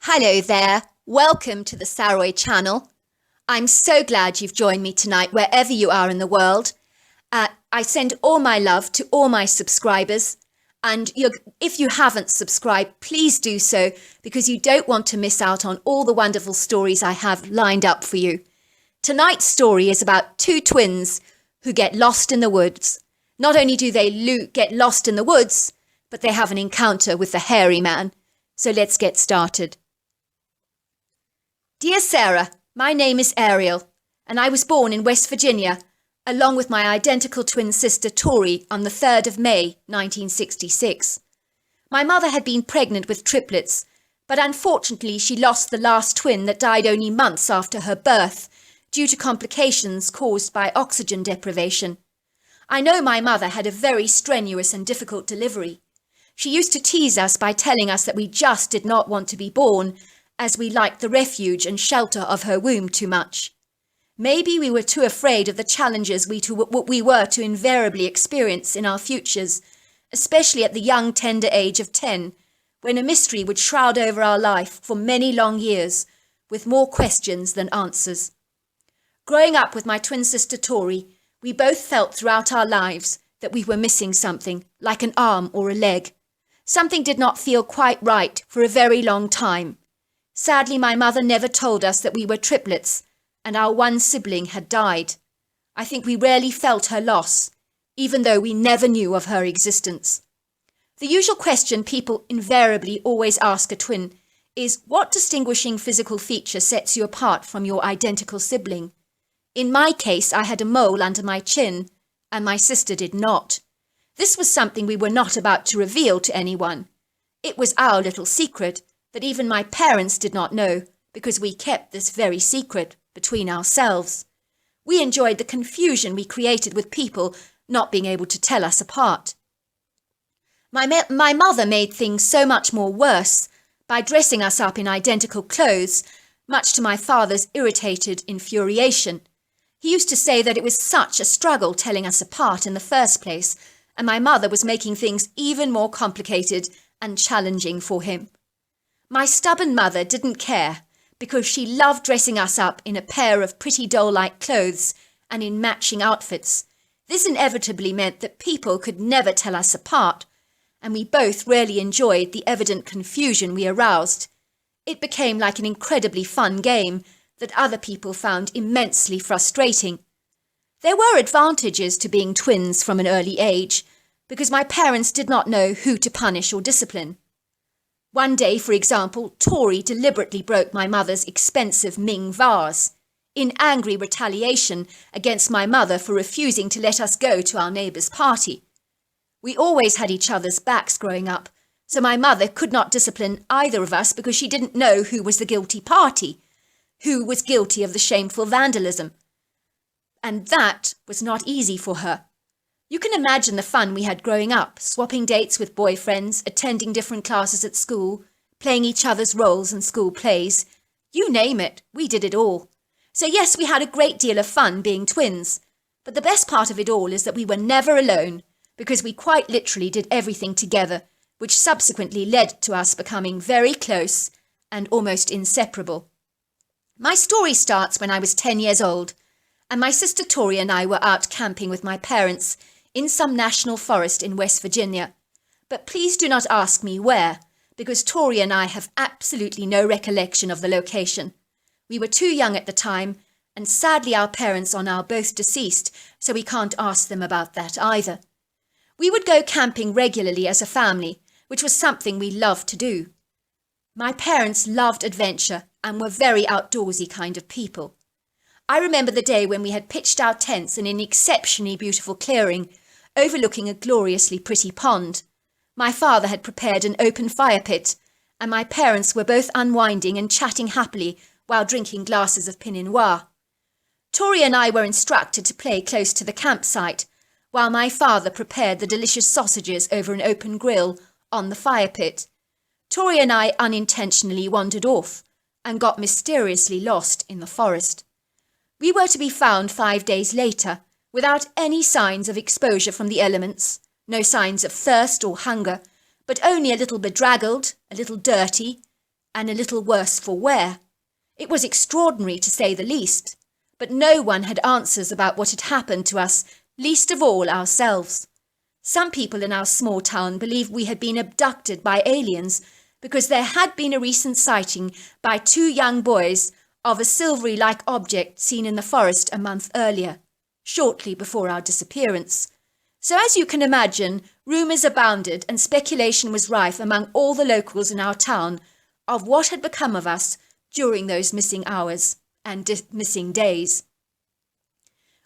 Hello there, welcome to the Saroy channel. I'm so glad you've joined me tonight wherever you are in the world. I send all my love to all my subscribers, and if you haven't subscribed, please do so because you don't want to miss out on all the wonderful stories I have lined up for you. Tonight's story is about two twins who get lost in the woods. Not only do they get lost in the woods, but they have an encounter with the hairy man. So let's get started. Dear Sarah, my name is Ariel, and I was born in West Virginia, along with my identical twin sister Tori on the 3rd of May, 1966. My mother had been pregnant with triplets, but unfortunately she lost the last twin that died only months after her birth, due to complications caused by oxygen deprivation. I know my mother had a very strenuous and difficult delivery. She used to tease us by telling us that we just did not want to be born, as we liked the refuge and shelter of her womb too much. Maybe we were too afraid of the challenges we were to invariably experience in our futures, especially at the young tender age of 10, when a mystery would shroud over our life for many long years, with more questions than answers. Growing up with my twin sister Tori, we both felt throughout our lives that we were missing something, like an arm or a leg. Something did not feel quite right for a very long time. Sadly, my mother never told us that we were triplets, and our one sibling had died. I think we rarely felt her loss, even though we never knew of her existence. The usual question people invariably always ask a twin is, what distinguishing physical feature sets you apart from your identical sibling? In my case, I had a mole under my chin, and my sister did not. This was something we were not about to reveal to anyone. It was our little secret that even my parents did not know, because we kept this very secret between ourselves. We enjoyed the confusion we created with people not being able to tell us apart. My mother made things so much more worse by dressing us up in identical clothes, much to my father's irritated infuriation. He used to say that it was such a struggle telling us apart in the first place, and my mother was making things even more complicated and challenging for him. My stubborn mother didn't care because she loved dressing us up in a pair of pretty doll-like clothes and in matching outfits. This inevitably meant that people could never tell us apart, and we both really enjoyed the evident confusion we aroused. It became like an incredibly fun game that other people found immensely frustrating. There were advantages to being twins from an early age, because my parents did not know who to punish or discipline. One day, for example, Tori deliberately broke my mother's expensive Ming vase, in angry retaliation against my mother for refusing to let us go to our neighbour's party. We always had each other's backs growing up, so my mother could not discipline either of us because she didn't know who was the guilty party, who was guilty of the shameful vandalism. And that was not easy for her. You can imagine the fun we had growing up, swapping dates with boyfriends, attending different classes at school, playing each other's roles in school plays. You name it, we did it all. So yes, we had a great deal of fun being twins, but the best part of it all is that we were never alone, because we quite literally did everything together, which subsequently led to us becoming very close and almost inseparable. My story starts when I was 10 years old, and my sister Tori and I were out camping with my parents in some national forest in West Virginia. But please do not ask me where, because Tori and I have absolutely no recollection of the location. We were too young at the time, and sadly our parents are now both deceased, so we can't ask them about that either. We would go camping regularly as a family, which was something we loved to do. My parents loved adventure and were very outdoorsy kind of people. I remember the day when we had pitched our tents in an exceptionally beautiful clearing, overlooking a gloriously pretty pond. My father had prepared an open fire pit, and my parents were both unwinding and chatting happily while drinking glasses of Pinot Noir. Tori and I were instructed to play close to the campsite, while my father prepared the delicious sausages over an open grill on the fire pit. Tori and I unintentionally wandered off and got mysteriously lost in the forest. We were to be found 5 days later, without any signs of exposure from the elements, no signs of thirst or hunger, but only a little bedraggled, a little dirty, and a little worse for wear. It was extraordinary to say the least, but no one had answers about what had happened to us, least of all ourselves. Some people in our small town believed we had been abducted by aliens because there had been a recent sighting by 2 young boys of a silvery-like object seen in the forest a month earlier, shortly before our disappearance. So as you can imagine, rumours abounded and speculation was rife among all the locals in our town of what had become of us during those missing hours and missing days.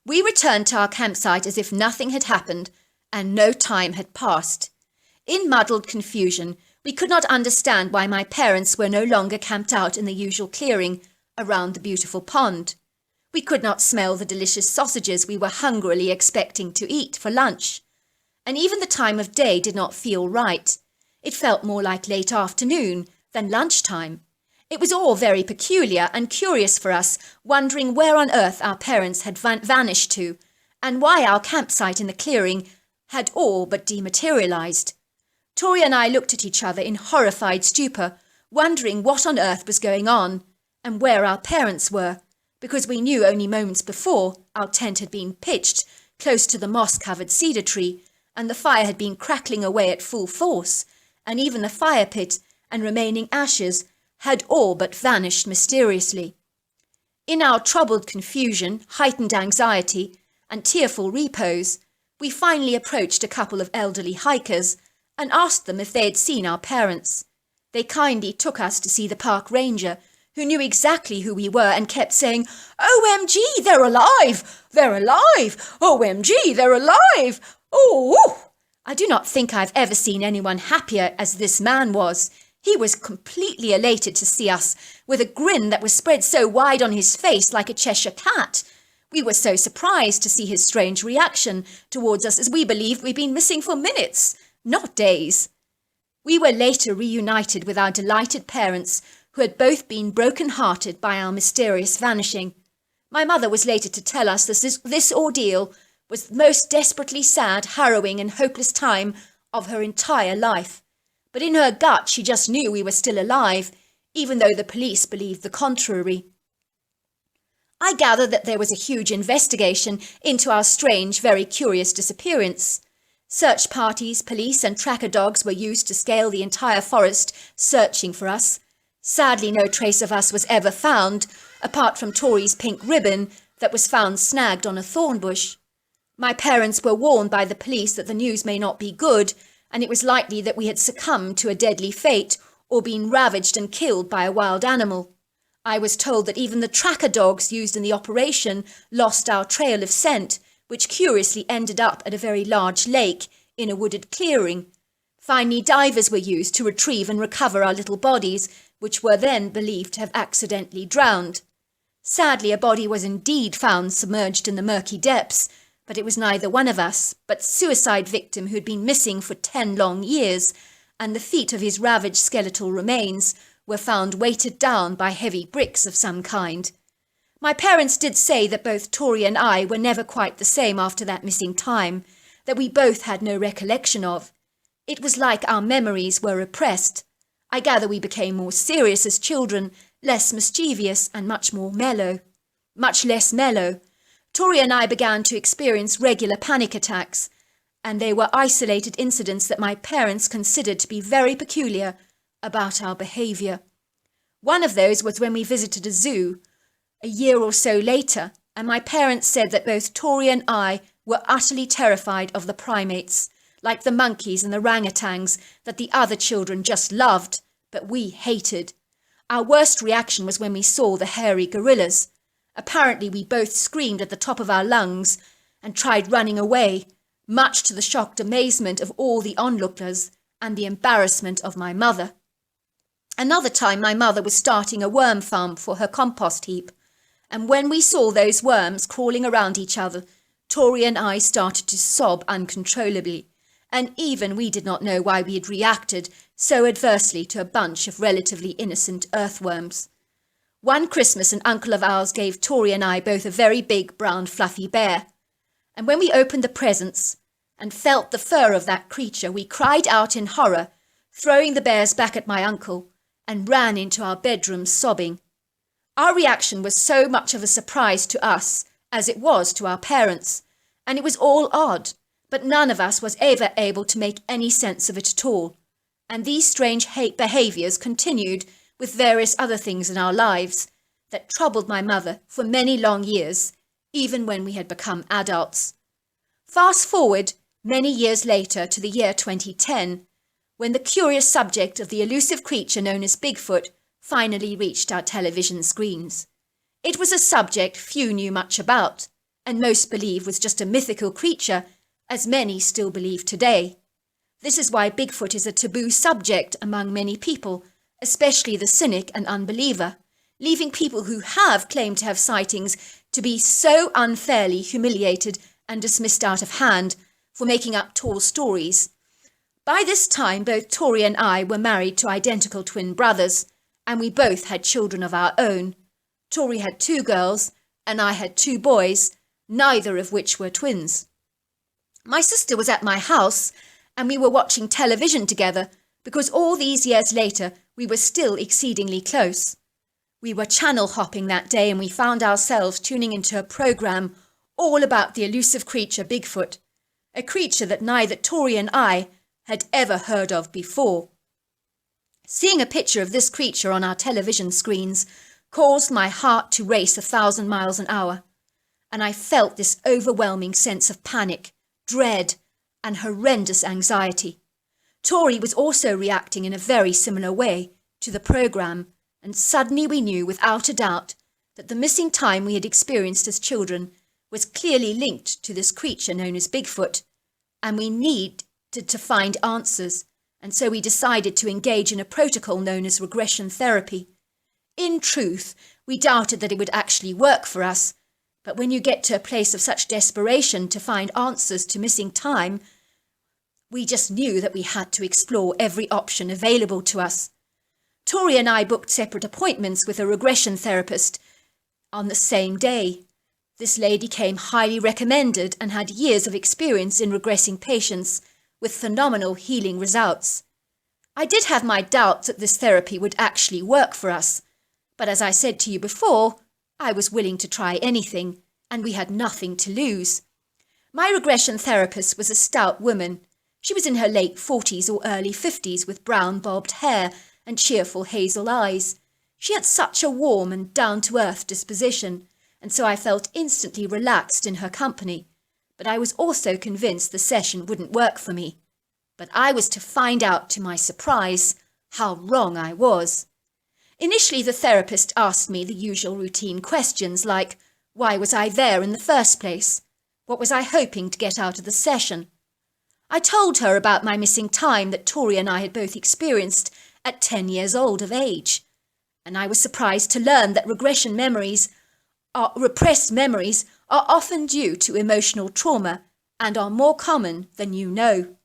We returned to our campsite as if nothing had happened and no time had passed. In muddled confusion, we could not understand why my parents were no longer camped out in the usual clearing around the beautiful pond. We could not smell the delicious sausages we were hungrily expecting to eat for lunch. And even the time of day did not feel right. It felt more like late afternoon than lunchtime. It was all very peculiar and curious for us, wondering where on earth our parents had vanished to, and why our campsite in the clearing had all but dematerialized. Tori and I looked at each other in horrified stupor, wondering what on earth was going on, and where our parents were, because we knew only moments before our tent had been pitched close to the moss-covered cedar tree, and the fire had been crackling away at full force, and even the fire pit and remaining ashes had all but vanished mysteriously. In our troubled confusion, heightened anxiety, and tearful repose, we finally approached a couple of elderly hikers and asked them if they had seen our parents. They kindly took us to see the park ranger, who knew exactly who we were and kept saying, "OMG, they're alive! They're alive! OMG, they're alive! Oh!" I do not think I've ever seen anyone happier as this man was. He was completely elated to see us, with a grin that was spread so wide on his face like a Cheshire cat. We were so surprised to see his strange reaction towards us, as we believed we'd been missing for minutes, not days. We were later reunited with our delighted parents, who had both been broken-hearted by our mysterious vanishing. My mother was later to tell us that this ordeal was the most desperately sad, harrowing and hopeless time of her entire life. But in her gut she just knew we were still alive, even though the police believed the contrary. I gather that there was a huge investigation into our strange, very curious disappearance. Search parties, police and tracker dogs were used to scale the entire forest, searching for us. Sadly, no trace of us was ever found, apart from Tori's pink ribbon that was found snagged on a thorn bush. My parents were warned by the police that the news may not be good, and it was likely that we had succumbed to a deadly fate or been ravaged and killed by a wild animal. I was told that even the tracker dogs used in the operation lost our trail of scent, which curiously ended up at a very large lake in a wooded clearing. Finally, divers were used to retrieve and recover our little bodies, which were then believed to have accidentally drowned. Sadly, a body was indeed found submerged in the murky depths, but it was neither one of us, but suicide victim who had been missing for 10 long years, and the feet of his ravaged skeletal remains were found weighted down by heavy bricks of some kind. My parents did say that both Tori and I were never quite the same after that missing time, that we both had no recollection of. It was like our memories were repressed. I gather we became more serious as children, less mischievous and much less mellow. Tori and I began to experience regular panic attacks, and they were isolated incidents that my parents considered to be very peculiar about our behaviour. One of those was when we visited a zoo a year or so later, and my parents said that both Tori and I were utterly terrified of the primates, like the monkeys and the orangutans that the other children just loved, but we hated. Our worst reaction was when we saw the hairy gorillas. Apparently we both screamed at the top of our lungs and tried running away, much to the shocked amazement of all the onlookers and the embarrassment of my mother. Another time my mother was starting a worm farm for her compost heap, and when we saw those worms crawling around each other, Tori and I started to sob uncontrollably, and even we did not know why we had reacted so adversely to a bunch of relatively innocent earthworms. One Christmas an uncle of ours gave Tori and I both a very big brown fluffy bear, and when we opened the presents and felt the fur of that creature, we cried out in horror, throwing the bears back at my uncle, and ran into our bedroom sobbing. Our reaction was so much of a surprise to us as it was to our parents, and it was all odd, but none of us was ever able to make any sense of it at all. And these strange behaviours continued with various other things in our lives that troubled my mother for many long years, even when we had become adults. Fast forward many years later to the year 2010, when the curious subject of the elusive creature known as Bigfoot finally reached our television screens. It was a subject few knew much about, and most believe was just a mythical creature, as many still believe today. This is why Bigfoot is a taboo subject among many people, especially the cynic and unbeliever, leaving people who have claimed to have sightings to be so unfairly humiliated and dismissed out of hand for making up tall stories. By this time, both Tori and I were married to identical twin brothers, and we both had children of our own. Tori had 2 girls, and I had 2 boys, neither of which were twins. My sister was at my house, and we were watching television together because all these years later we were still exceedingly close. We were channel hopping that day, and we found ourselves tuning into a program all about the elusive creature Bigfoot, a creature that neither Tori and I had ever heard of before. Seeing a picture of this creature on our television screens caused my heart to race 1,000 miles an hour, and I felt this overwhelming sense of panic, dread, and horrendous anxiety. Tori was also reacting in a very similar way to the program, and suddenly we knew without a doubt that the missing time we had experienced as children was clearly linked to this creature known as Bigfoot, and we needed to find answers, and so we decided to engage in a protocol known as regression therapy. In truth, we doubted that it would actually work for us, but when you get to a place of such desperation to find answers to missing time, we just knew that we had to explore every option available to us. Tori and I booked separate appointments with a regression therapist on the same day. This lady came highly recommended and had years of experience in regressing patients with phenomenal healing results. I did have my doubts that this therapy would actually work for us, but as I said to you before, I was willing to try anything, and we had nothing to lose. My regression therapist was a stout woman. She was in her late 40s or early 50s with brown bobbed hair and cheerful hazel eyes. She had such a warm and down-to-earth disposition, and so I felt instantly relaxed in her company. But I was also convinced the session wouldn't work for me. But I was to find out, to my surprise, how wrong I was. Initially, the therapist asked me the usual routine questions like, why was I there in the first place? What was I hoping to get out of the session? I told her about my missing time that Tori and I had both experienced at 10 years old of age. And I was surprised to learn that repressed memories are often due to emotional trauma and are more common than you know.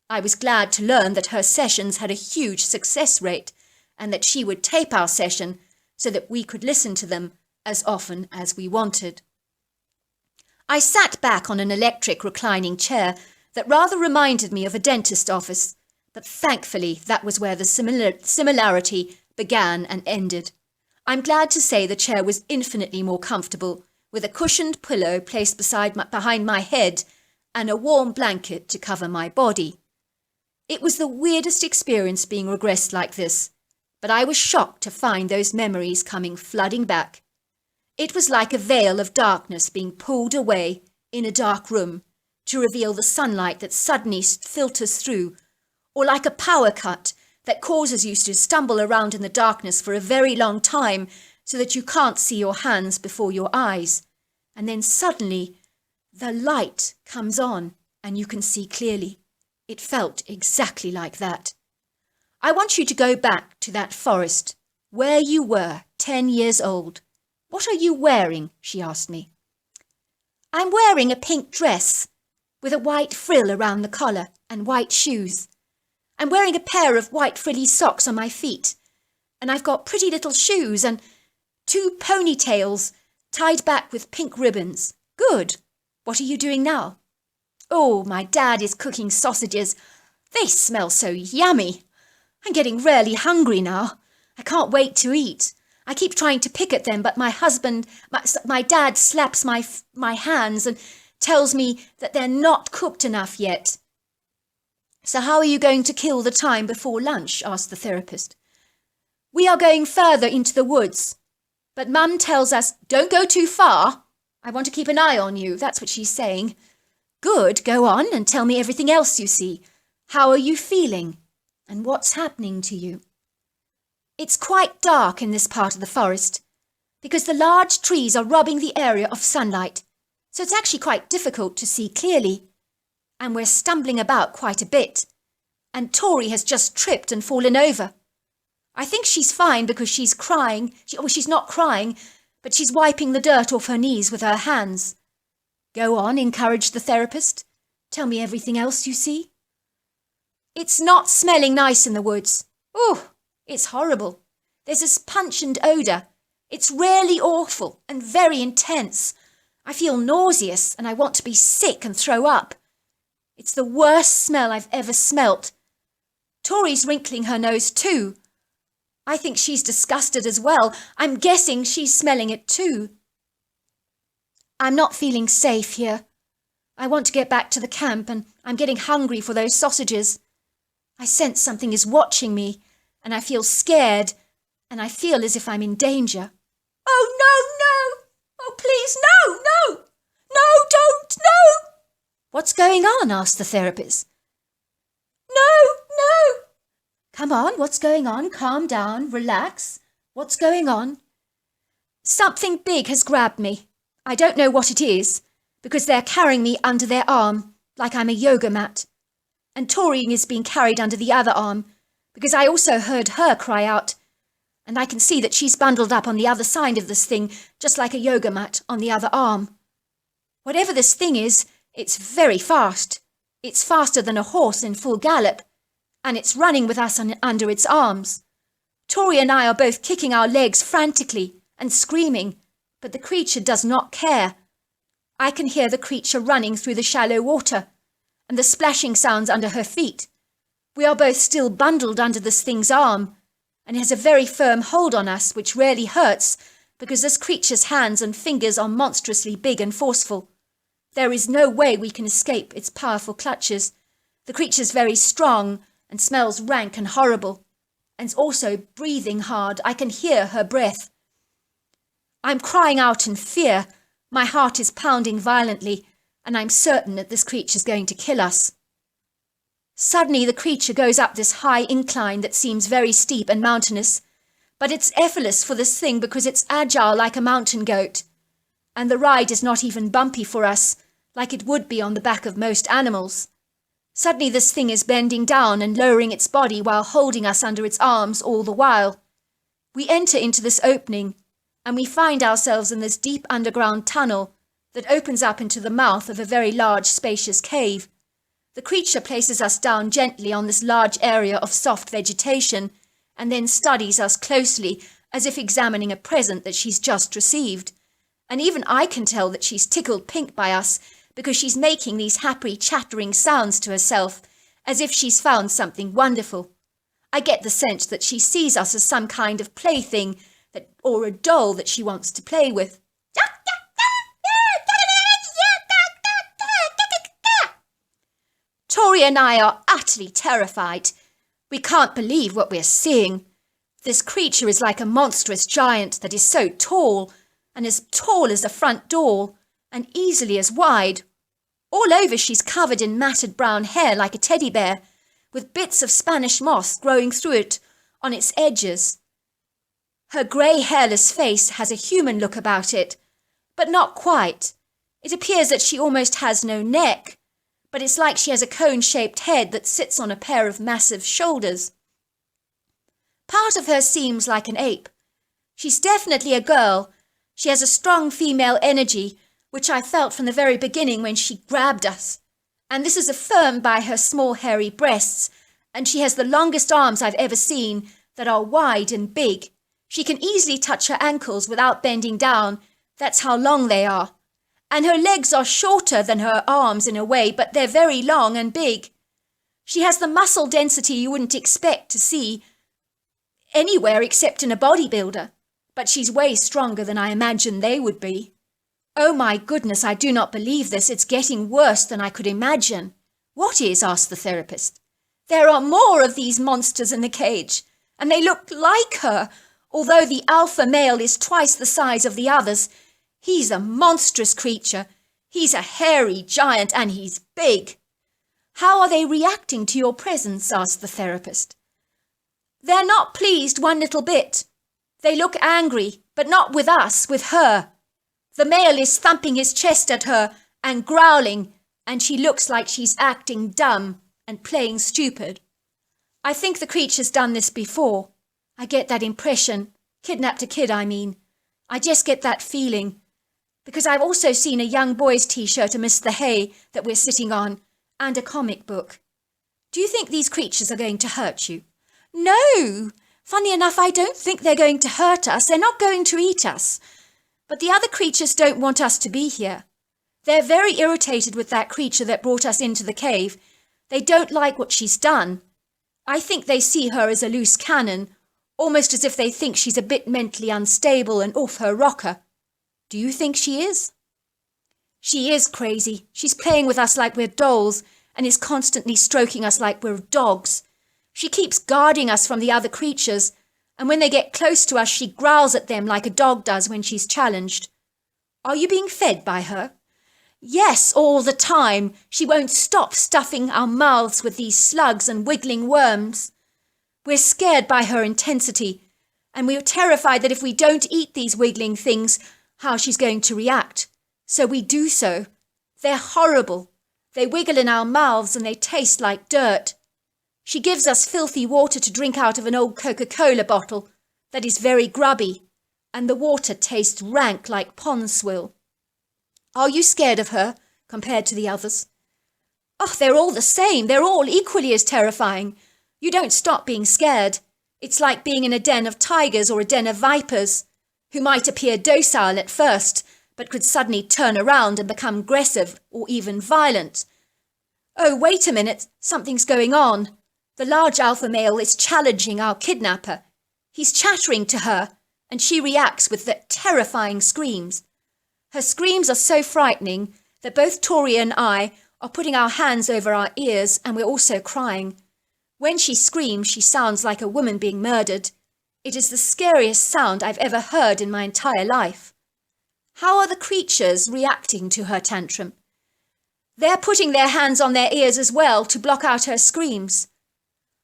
I was glad to learn that her sessions had a huge success rate and that she would tape our session so that we could listen to them as often as we wanted. I sat back on an electric reclining chair that rather reminded me of a dentist's office, but thankfully that was where the similarity began and ended. I'm glad to say the chair was infinitely more comfortable, with a cushioned pillow placed behind my head and a warm blanket to cover my body. It was the weirdest experience being regressed like this, but I was shocked to find those memories coming flooding back. It was like a veil of darkness being pulled away in a dark room to reveal the sunlight that suddenly filters through, or like a power cut that causes you to stumble around in the darkness for a very long time so that you can't see your hands before your eyes. And then suddenly the light comes on and you can see clearly. It felt exactly like that. I want you to go back to that forest where you were 10 years old. What are you wearing? She asked me. I'm wearing a pink dress with a white frill around the collar and white shoes. I'm wearing a pair of white frilly socks on my feet, and I've got pretty little shoes and 2 ponytails tied back with pink ribbons. Good. What are you doing now? Oh, my dad is cooking sausages. They smell so yummy. I'm getting really hungry now. I can't wait to eat. I keep trying to pick at them, but my dad slaps my hands and tells me that they're not cooked enough yet. So how are you going to kill the time before lunch? Asked the therapist. We are going further into the woods, but Mum tells us, don't go too far. I want to keep an eye on you. That's what she's saying. Good, go on and tell me everything else you see. How are you feeling? And what's happening to you? It's quite dark in this part of the forest because the large trees are robbing the area of sunlight, so it's actually quite difficult to see clearly. And we're stumbling about quite a bit. And Tori has just tripped and fallen over. I think she's fine because she's crying. She's not crying, but she's wiping the dirt off her knees with her hands. Go on, encouraged the therapist. Tell me everything else you see. It's not smelling nice in the woods. Oh, it's horrible. There's this pungent odour. It's really awful and very intense. I feel nauseous and I want to be sick and throw up. It's the worst smell I've ever smelt. Tori's wrinkling her nose too. I think she's disgusted as well. I'm guessing she's smelling it too. I'm not feeling safe here. I want to get back to the camp and I'm getting hungry for those sausages. I sense something is watching me and I feel scared and I feel as if I'm in danger. Oh, no! Oh, please, no! No, don't, no! What's going on? Asked the therapist. No! Come on, what's going on? Calm down, relax. What's going on? Something big has grabbed me. I don't know what it is, because they're carrying me under their arm, like I'm a yoga mat. And Tori is being carried under the other arm, because I also heard her cry out. And I can see that she's bundled up on the other side of this thing, just like a yoga mat on the other arm. Whatever this thing is, it's very fast. It's faster than a horse in full gallop, and it's running with us under its arms. Tori and I are both kicking our legs frantically and screaming, but the creature does not care. I can hear the creature running through the shallow water, and the splashing sounds under her feet. We are both still bundled under this thing's arm, and it has a very firm hold on us, which rarely hurts, because this creature's hands and fingers are monstrously big and forceful. There is no way we can escape its powerful clutches. The creature's very strong and smells rank and horrible, and also breathing hard. I can hear her breath. I'm crying out in fear. My heart is pounding violently, and I'm certain that this creature's going to kill us. Suddenly the creature goes up this high incline that seems very steep and mountainous, but it's effortless for this thing because it's agile like a mountain goat. And the ride is not even bumpy for us, like it would be on the back of most animals. Suddenly this thing is bending down and lowering its body while holding us under its arms all the while. We enter into this opening, and we find ourselves in this deep underground tunnel that opens up into the mouth of a very large, spacious cave. The creature places us down gently on this large area of soft vegetation, and then studies us closely as if examining a present that she's just received. And even I can tell that she's tickled pink by us, because she's making these happy chattering sounds to herself, as if she's found something wonderful. I get the sense that she sees us as some kind of plaything or a doll that she wants to play with. Tori and I are utterly terrified. We can't believe what we're seeing. This creature is like a monstrous giant that is so tall, and as tall as the front door, and easily as wide. All over she's covered in matted brown hair like a teddy bear, with bits of Spanish moss growing through it on its edges. Her grey hairless face has a human look about it, but not quite. It appears that she almost has no neck, but it's like she has a cone-shaped head that sits on a pair of massive shoulders. Part of her seems like an ape. She's definitely a girl. She has a strong female energy, which I felt from the very beginning when she grabbed us. And this is affirmed by her small hairy breasts, and she has the longest arms I've ever seen that are wide and big. She can easily touch her ankles without bending down. That's how long they are. And her legs are shorter than her arms in a way, but they're very long and big. She has the muscle density you wouldn't expect to see anywhere except in a bodybuilder, but she's way stronger than I imagined they would be. Oh my goodness, I do not believe this. It's getting worse than I could imagine. What is? Asked the therapist. There are more of these monsters in the cage, and they look like her. Although the alpha male is twice the size of the others, he's a monstrous creature. He's a hairy giant and he's big. How are they reacting to your presence? Asked the therapist. They're not pleased one little bit. They look angry, but not with us, with her. The male is thumping his chest at her and growling, and she looks like she's acting dumb and playing stupid. I think the creature's done this before. I get that impression. Kidnapped a kid, I mean. I just get that feeling. Because I've also seen a young boy's t-shirt amidst the hay that we're sitting on, and a comic book. Do you think these creatures are going to hurt you? No! Funny enough, I don't think they're going to hurt us. They're not going to eat us. But the other creatures don't want us to be here. They're very irritated with that creature that brought us into the cave. They don't like what she's done. I think they see her as a loose cannon, almost as if they think she's a bit mentally unstable and off her rocker. Do you think she is? She is crazy. She's playing with us like we're dolls and is constantly stroking us like we're dogs. She keeps guarding us from the other creatures, and when they get close to us, she growls at them like a dog does when she's challenged. Are you being fed by her? Yes, all the time. She won't stop stuffing our mouths with these slugs and wiggling worms. We're scared by her intensity, and we're terrified that if we don't eat these wiggling things, how she's going to react. So we do so. They're horrible. They wiggle in our mouths and they taste like dirt. She gives us filthy water to drink out of an old Coca-Cola bottle that is very grubby, and the water tastes rank like pond swill. Are you scared of her compared to the others? Oh, they're all the same. They're all equally as terrifying. You don't stop being scared. It's like being in a den of tigers or a den of vipers, who might appear docile at first, but could suddenly turn around and become aggressive or even violent. Oh, wait a minute. Something's going on. The large alpha male is challenging our kidnapper. He's chattering to her, and she reacts with the terrifying screams. Her screams are so frightening that both Tori and I are putting our hands over our ears, and we're also crying. When she screams, she sounds like a woman being murdered. It is the scariest sound I've ever heard in my entire life. How are the creatures reacting to her tantrum? They're putting their hands on their ears as well to block out her screams.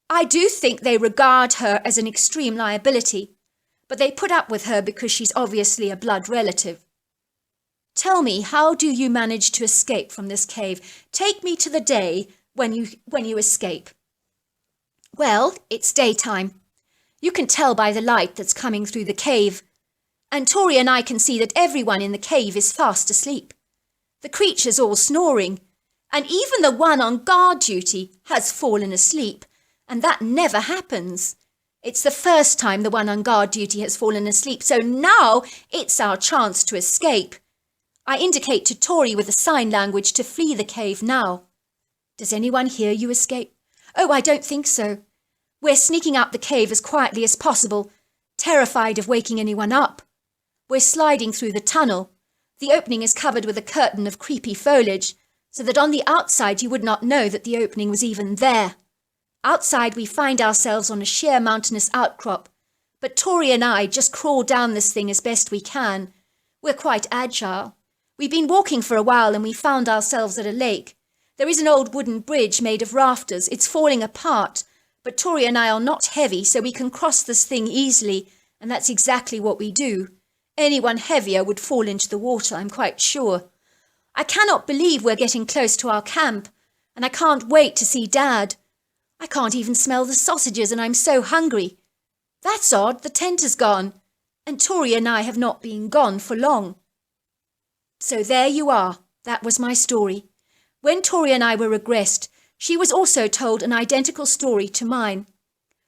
I do think they regard her as an extreme liability, but they put up with her because she's obviously a blood relative. Tell me, how do you manage to escape from this cave? Take me to the day when you escape. Well, it's daytime. You can tell by the light that's coming through the cave, and Tori and I can see that everyone in the cave is fast asleep. The creature's all snoring, and even the one on guard duty has fallen asleep, and that never happens. It's the first time the one on guard duty has fallen asleep, so now it's our chance to escape. I indicate to Tori with the sign language to flee the cave now. Does anyone hear you escape? Oh, I don't think so. We're sneaking out the cave as quietly as possible, terrified of waking anyone up. We're sliding through the tunnel. The opening is covered with a curtain of creepy foliage, so that on the outside you would not know that the opening was even there. Outside we find ourselves on a sheer mountainous outcrop, but Tori and I just crawl down this thing as best we can. We're quite agile. We've been walking for a while and we found ourselves at a lake. There is an old wooden bridge made of rafters. It's falling apart, but Tori and I are not heavy, so we can cross this thing easily, and that's exactly what we do. Anyone heavier would fall into the water, I'm quite sure. I cannot believe we're getting close to our camp, and I can't wait to see Dad. I can't even smell the sausages, and I'm so hungry. That's odd, the tent is gone, and Tori and I have not been gone for long. So there you are. That was my story. When Tori and I were regressed, she was also told an identical story to mine.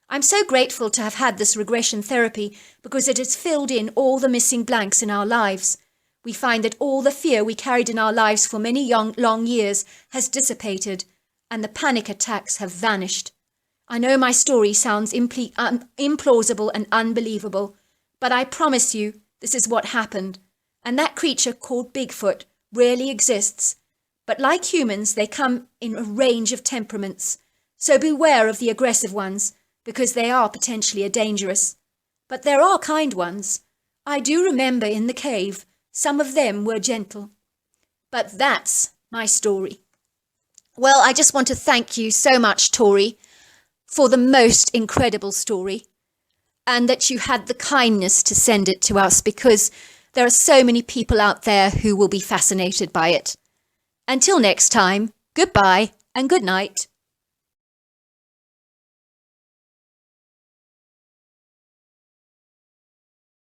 I'm so grateful to have had this regression therapy because it has filled in all the missing blanks in our lives. We find that all the fear we carried in our lives for many long years has dissipated, and the panic attacks have vanished. I know my story sounds implausible and unbelievable, but I promise you this is what happened. And that creature called Bigfoot really exists. But like humans, they come in a range of temperaments. So beware of the aggressive ones, because they are potentially dangerous. But there are kind ones. I do remember in the cave, some of them were gentle. But that's my story. Well, I just want to thank you so much, Tori, for the most incredible story, and that you had the kindness to send it to us, because there are so many people out there who will be fascinated by it. Until next time, goodbye and good night.